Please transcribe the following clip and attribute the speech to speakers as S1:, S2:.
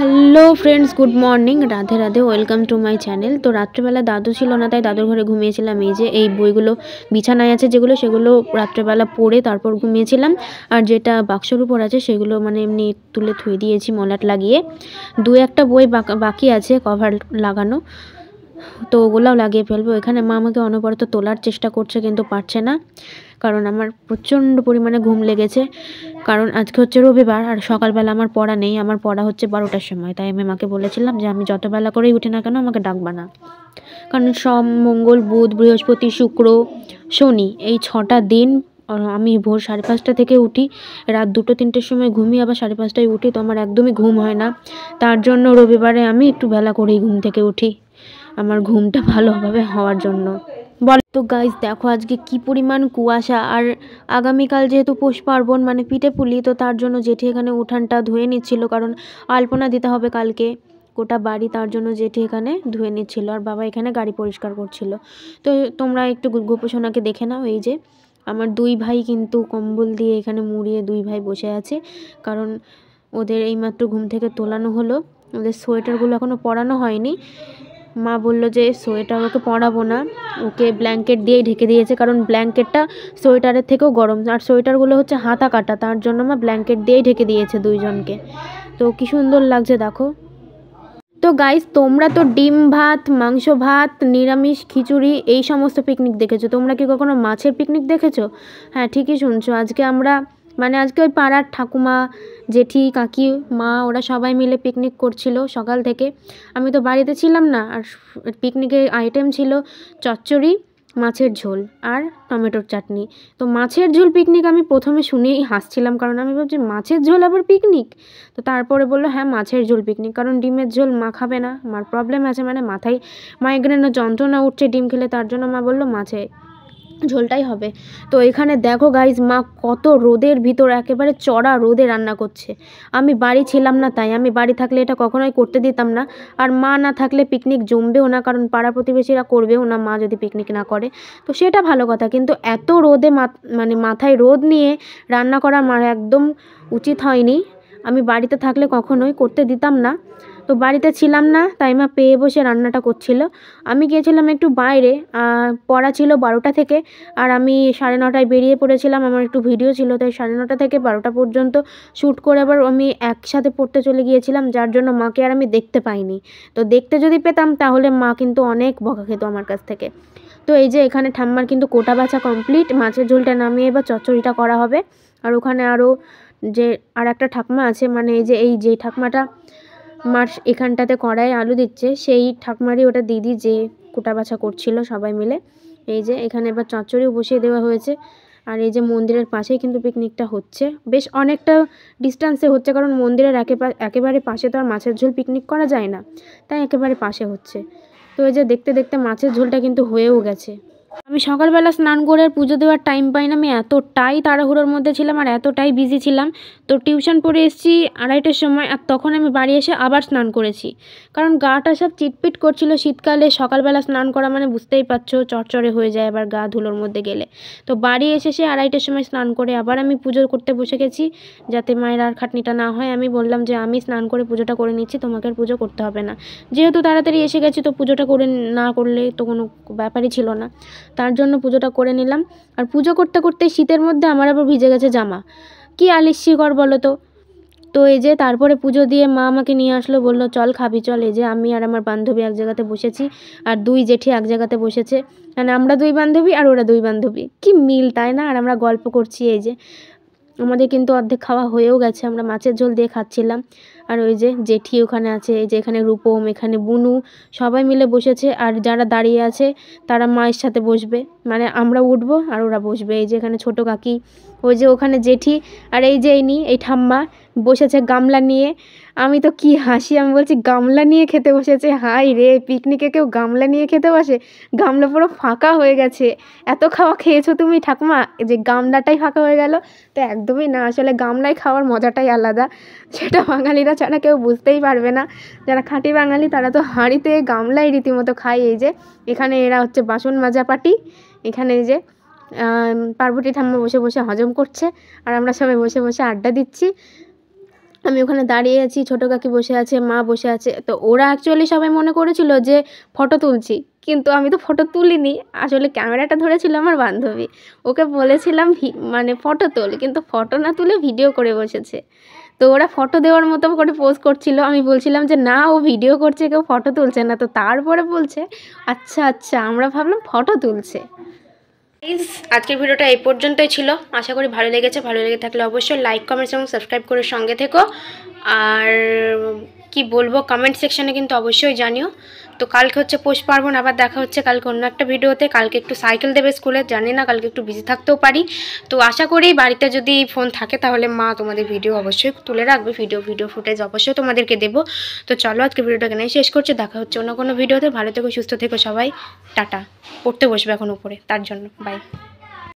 S1: Hello friends, good morning, Radhe Radhe, welcome to my channel. তো রাত্রেবেলা দাদু ছিল না, তাই দাদুর ঘরে ঘুমিয়েছিলাম। এই যে এই বইগুলো বিছানায় আছে সেগুলো রাত্রেবেলা পড়ে তারপর ঘুমিয়েছিলাম। আর যেটা বাক্সর উপর আছে সেগুলো মানে এমনি তুলে থুয়ে দিয়েছি মলাট লাগিয়ে। দু একটা বই বাকি আছে কভার লাগানো, তো ওগুলোও লাগিয়ে ফেলবো। এখানে মা আমাকে অনবরত তোলার চেষ্টা করছে কিন্তু পারছে না, কারণ আমার প্রচণ্ড পরিমাণে ঘুম লেগেছে। কারণ আজকে হচ্ছে রবিবার আর সকালবেলা আমার পড়া নেই, আমার পড়া হচ্ছে 12টার সময়। তাই আমি মাকে বলেছিলাম যে আমি যত বেলা করেই উঠি না কেন আমাকে ডাকবা না, কারণ সোম, মঙ্গল, বুধ, বৃহস্পতি, শুক্র, শনি এই 6টা দিন আমি ভোর 5:30 থেকে উঠি, রাত 2-3টের সময় ঘুমিয়ে আবার 5:30টায় উঠি। তো আমার একদমই ঘুম হয় না, তার জন্য রবিবারে আমি একটু বেলা করেই ঘুম থেকে উঠি, আমার ঘুমটা ভালোভাবে হওয়ার জন্য। বল তো গাইজ, দেখো আজকে কি পরিমাণ কুয়াশা। আর আগামীকাল যেহেতু পৌষ পার্বণ মানে পিঠে পুলি, তো তার জন্য জেঠি এখানে উঠানটা ধুয়ে নিচ্ছিল, কারণ আলপনা দিতে হবে কালকে গোটা বাড়ি, তার জন্য জেঠি এখানে ধুয়ে নিচ্ছিল আর বাবা এখানে গাড়ি পরিষ্কার করছিল। তো তোমরা একটু গোপোষণাকে দেখে নাও। এই যে আমার দুই ভাই কিন্তু কম্বল দিয়ে এখানে মুড়িয়ে দুই ভাই বসে আছে, কারণ ওদের এইমাত্র ঘুম থেকে তোলানো হলো। ওদের সোয়েটারগুলো এখনও পরানো হয়নি। মা বলল যে সোয়েটার ওকে পরাবো না, ওকে ব্ল্যাঙ্কেট দিয়েই ঢেকে দিয়েছে, কারণ ব্ল্যাঙ্কেটটা সোয়েটারের থেকেও গরম। আর সোয়েটারগুলো হচ্ছে হাতা কাটা, তার জন্য মা ব্ল্যাঙ্কেট দিয়েই ঢেকে দিয়েছে দুইজনকে। তো কি সুন্দর লাগছে দেখো। তো গাইস, তোমরা তো ডিম ভাত, মাংস ভাত, নিরামিষ খিচুড়ি এই সমস্ত পিকনিক দেখেছো, তোমরা কি কখনো মাছের পিকনিক দেখেছো? হ্যাঁ, ঠিকই শুনছো। আজকে ওই পাড়ার ঠাকুমা, জেঠি, কাকি, মা ওরা সবাই মিলে পিকনিক করছিল সকাল থেকে। আমি তো বাড়িতে ছিলাম না। আর পিকনিকের আইটেম ছিল চচ্চড়ি, মাছের ঝোল আর টমেটোর চাটনি। তো মাছের ঝোল পিকনিক আমি প্রথমে শুনেই হাসছিলাম, কারণ আমি ভাবছি মাছের ঝোল আবার পিকনিক। তো তারপরে বললো হ্যাঁ মাছের ঝোল পিকনিক, কারণ ডিমের ঝোল মা খাবে না, মার প্রবলেম আছে, মানে মাথায় মাইগ্রেনের যন্ত্রণা উঠছে ডিম খেলে, তার জন্য মা বললো মাছের ঝোলটাই হবে। তো এখানে দেখো গাইজ, মা কত রোদের ভিতর একেবারে চড়া রোদে রান্না করছে। আমি বাড়ি ছিলাম না, তাই আমি বাড়ি থাকলে এটা কখনোই করতে দিতাম না। আর মা না থাকলে পিকনিক জমবেও না, কারণ পাড়া প্রতিবেশীরা করবেও না মা যদি পিকনিক না করে। তো সেটা ভালো কথা, কিন্তু এত রোদে মানে মাথায় রোদ নিয়ে রান্না করা আমার একদম উচিত হয়নি। আমি বাড়িতে থাকলে কখনোই করতে দিতাম না। তো বাড়িতে ছিলাম না, তাই মা পেয়ে বসে রান্নাটা করছিল। আমি গিয়েছিলাম একটু বাইরে, পড়া ছিল 12টা থেকে, আর আমি 9:30টায় বেরিয়ে পড়েছিলাম। আমার একটু ভিডিও ছিল, তাই 9:30 থেকে 12টা পর্যন্ত শ্যুট করে আবার আমি একসাথে পড়তে চলে গিয়েছিলাম, যার জন্য মাকে আর আমি দেখতে পাইনি। তো দেখতে যদি পেতাম তাহলে মা কিন্তু অনেক বকা খেত আমার কাছ থেকে। তো এই যে এখানে ঠাম্মার কিন্তু কোটা বাছা কমপ্লিট, মাছের ঝোলটা নামিয়ে এবার চচ্চড়িটা করা হবে। আর ওখানে আরও যে আর একটা ঠাকমা আছে, মানে এই যে ঠাকমাটা মার এখানটাতে কড়াই আলু দিচ্ছে, সেই ঠাকমারই ওটা দিদি যে কোটা বাছা করছিল সবাই মিলে। এই যে এখানে এবার চচ্চড়িও বসিয়ে দেওয়া হয়েছে। আর এই যে মন্দিরের পাশেই কিন্তু পিকনিকটা হচ্ছে, বেশ অনেকটা ডিস্টেন্সে হচ্ছে, কারণ মন্দিরের একেবারে পাশে তো আর মাছের ঝোল পিকনিক করা যায় না, তাই একেবারে পাশে হচ্ছে। তো এই যে দেখতে দেখতে মাছের ঝোলটা কিন্তু হয়েও গেছে। আমি সকালবেলা স্নান করে পুজো দেওয়ার টাইম পাই না, আমি এতটাই তাড়াহুড়োর মধ্যে ছিলাম আর এতটাই বিজি ছিলাম। তো টিউশন পড়ে এসেছি 2:30টার সময়, আর তখন আমি বাড়ি এসে আবার স্নান করেছি, কারণ গাটা সব চিটপিট করছিল। শীতকালে সকালবেলা স্নান করা মানে বুঝতেই পারছো চড়চড়ে হয়ে যায় আবার গা ধুলোর মধ্যে গেলে। তো বাড়ি এসে সে 2:30টার সময় স্নান করে আবার আমি পুজো করতে বসে গেছি, যাতে মায়ের আর খাটনিটা না হয়। আমি বললাম যে আমি স্নান করে পুজোটা করে নিচ্ছি, তোমাকে আর পুজো করতে হবে না। যেহেতু তাড়াতাড়ি এসে গেছি, তো পুজোটা করে না করলে তো কোনো ব্যাপারই ছিল না, তার জন্য পুজোটা করে নিলাম। আর পুজো করতে করতে শীতের মধ্যে আমার আবার ভিজে গেছে জামা, কি আলিস্যিকর বলো তো। তো এই যে তারপরে পুজো দিয়ে মা আমাকে নিয়ে আসলো, বললো চল খাবি চল। এই যে আমি আর আমার বান্ধবী এক জায়গাতে বসেছি, আর দুই জেঠি এক জায়গাতে বসেছে, মানে আমরা দুই বান্ধবী আর ওরা দুই বান্ধবী, কি মিল তাই না। আর আমরা গল্প করছি। এই যে আমাদের কিন্তু অর্ধেক খাওয়া হয়েও গেছে, আমরা মাছের ঝোল দিয়ে খাচ্ছিলাম। আর ওই যে জেঠি ওখানে আছে, এই যে এখানে রূপম, এখানে বুনু, সবাই মিলে বসেছে। আর যারা দাঁড়িয়ে আছে তারা মায়ের সাথে বসবে, মানে আমরা উঠবো আর ওরা বসবে। এই যে এখানে ছোটো কাকি, ওই যে ওখানে জেঠি, আর এই যে এই ঠাম্মা বসেছে গামলা নিয়ে। আমি তো কি হাসি, আমি বলছি গামলা নিয়ে খেতে বসেছে, হাই রে পিকনিকে কেউ গামলা নিয়ে খেতে বসে? গামলা পুরো ফাঁকা হয়ে গেছে। এত খাওয়া খেয়েছো তুমি ঠাকুমা যে গামলাটাই ফাঁকা হয়ে গেল? তো একদমই না, আসলে গামলায় খাওয়ার মজাটাই আলাদা, সেটা বাঙালিরা ছাড়া কেউ বুঝতেই পারবে না। যারা খাঁটি বাঙালি তারা তো হাঁড়িতে গামলায় রীতিমতো খায়। এই যে এখানে এরা হচ্ছে বাসন মাজা পাটি, এখানে এই যে পার্বতী ঠাম্মা বসে বসে হজম করছে, আর আমরা সবাই বসে বসে আড্ডা দিচ্ছি। আমি ওখানে দাঁড়িয়ে আছি, ছোটো কাকি বসে আছে, মা বসে আছে। তো ওরা অ্যাকচুয়ালি সবাই মনে করেছিল যে ফটো তুলছি, কিন্তু আমি তো ফটো তুলিনি। আসলে ক্যামেরাটা ধরেছিল আমার বান্ধবী। ওকে বলেছিলাম মানে ফটো তোল, কিন্তু ফটো না তুলে ভিডিও করে বসেছে। তো ওরা ফটো দেওয়ার মতো করে পোজ করছিল। আমি বলছিলাম যে না, ও ভিডিও করছে, কেউ ফটো তুলছে না। তো তারপরে বলছে আচ্ছা আচ্ছা, আমরা ভাবলাম ফটো তুলছে। আজকের ভিডিওটা এই পর্যন্তই ছিল। আশা করি ভালো লেগেছে। ভালো লেগে থাকলে অবশ্যই লাইক, কমেন্টস এবং সাবস্ক্রাইব করে সঙ্গে থেকো। আর কি বলবো, কমেন্ট সেকশানে কিন্তু অবশ্যই জানিও। তো কালকে হচ্ছে পৌষ পার্বণ, আবার দেখা হচ্ছে কালকে অন্য একটা ভিডিওতে। কালকে একটু সাইকেল দেবে স্কুলে, জানি না, কালকে একটু বিজি থাকতেও পারি। তো আশা করি বাড়িতে যদি ফোন থাকে তাহলে মা তোমাদের ভিডিও অবশ্যই তুলে রাখবে, ভিডিও ফুটেজ অবশ্যই তোমাদেরকে দেবো। তো চলো আজকে ভিডিওটা এখানেই শেষ করছি। দেখা হচ্ছে অন্য কোনো ভিডিওতে। ভালো থেকো, সুস্থ থেকো সবাই। টাটা। পড়তে বসবে এখন উপরে, তার জন্য বাই।